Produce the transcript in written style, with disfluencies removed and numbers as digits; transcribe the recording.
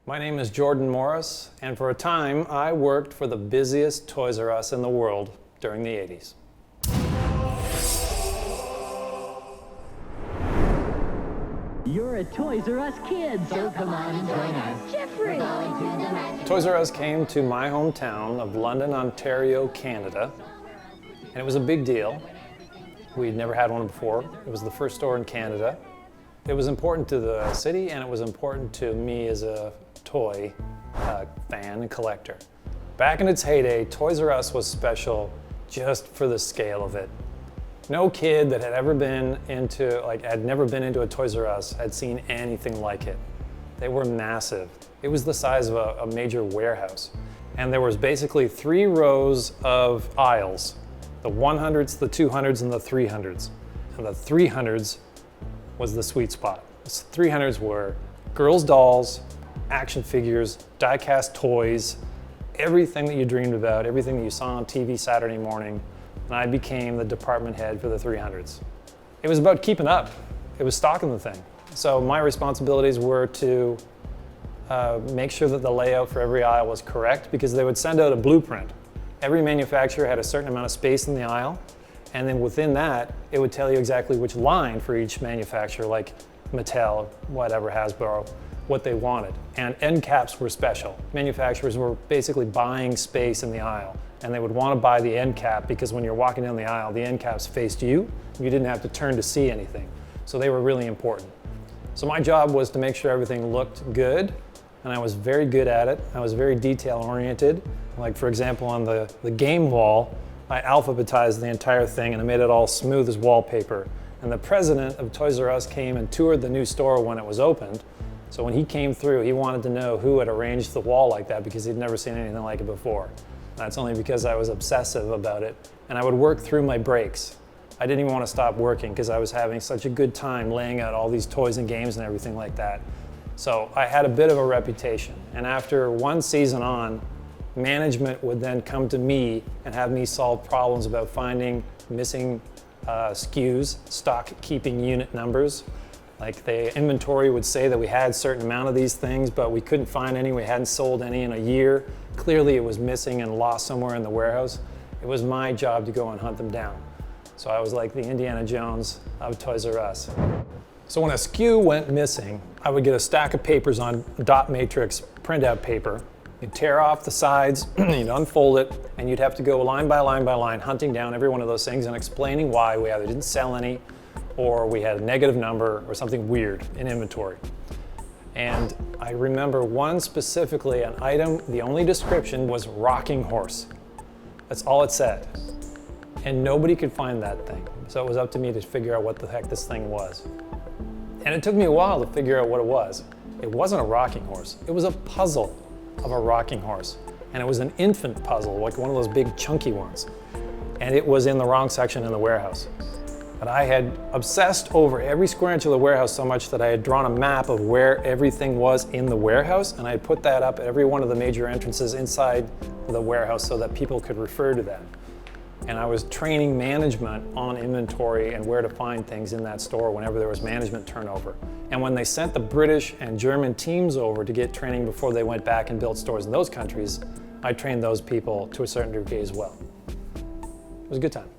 My name is Jordan Morris, and for a time I worked for the busiest Toys R Us in the world during the 80s. You're a Toys R Us kid, so come on and join us. Jeffrey! Toys R Us came to my hometown of London, Ontario, Canada, and it was a big deal. We'd never had one before. It was the first store in Canada. It was important to the city, and it was important to me as a toy fan and collector. Back in its heyday, Toys R Us was special just for the scale of it. No kid that had ever been into, had never been into a Toys R Us had seen anything like it. They were massive. It was the size of a major warehouse. And there was basically 3 rows of aisles, the 100s, the 200s, and the 300s. And the 300s was the sweet spot. The 300s were girls' dolls, action figures, die-cast toys, everything that you dreamed about, everything that you saw on TV Saturday morning, and I became the department head for the 300s. It was about keeping up. It was stocking the thing. So my responsibilities were to make sure that the layout for every aisle was correct, because they would send out a blueprint. Every manufacturer had a certain amount of space in the aisle, and then within that, it would tell you exactly which line for each manufacturer, like Mattel, whatever, Hasbro, what they wanted. And end caps were special. Manufacturers were basically buying space in the aisle, and they would want to buy the end cap because when you're walking down the aisle, the end caps faced you. You didn't have to turn to see anything. So they were really important. So my job was to make sure everything looked good, and I was very good at it. I was very detail-oriented. Like, for example, on the game wall, I alphabetized the entire thing and I made it all smooth as wallpaper. And the president of Toys R Us came and toured the new store when it was opened. So when he came through, he wanted to know who had arranged the wall like that because he'd never seen anything like it before. That's only because I was obsessive about it. And I would work through my breaks. I didn't even want to stop working because I was having such a good time laying out all these toys and games and everything like that. So I had a bit of a reputation. And after one season on, management would then come to me and have me solve problems about finding missing SKUs, stock keeping unit numbers. Like, the inventory would say that we had a certain amount of these things, but we couldn't find any, we hadn't sold any in a year. Clearly it was missing and lost somewhere in the warehouse. It was my job to go and hunt them down. So I was like the Indiana Jones of Toys R Us. So when a SKU went missing, I would get a stack of papers on dot matrix printout paper. You'd tear off the sides, you'd unfold it, and you'd have to go line by line by line, hunting down every one of those things and explaining why we either didn't sell any, or we had a negative number, or something weird in inventory. And I remember one specifically, an item, the only description was Rockin Horse. That's all it said. And nobody could find that thing. So it was up to me to figure out what the heck this thing was. And it took me a while to figure out what it was. It wasn't a rocking horse. It was a puzzle of a rocking horse. And it was an infant puzzle, like one of those big chunky ones. And it was in the wrong section in the warehouse. But I had obsessed over every square inch of the warehouse so much that I had drawn a map of where everything was in the warehouse, and I had put that up at every one of the major entrances inside the warehouse so that people could refer to that. And I was training management on inventory and where to find things in that store whenever there was management turnover. And when they sent the British and German teams over to get training before they went back and built stores in those countries, I trained those people to a certain degree as well. It was a good time.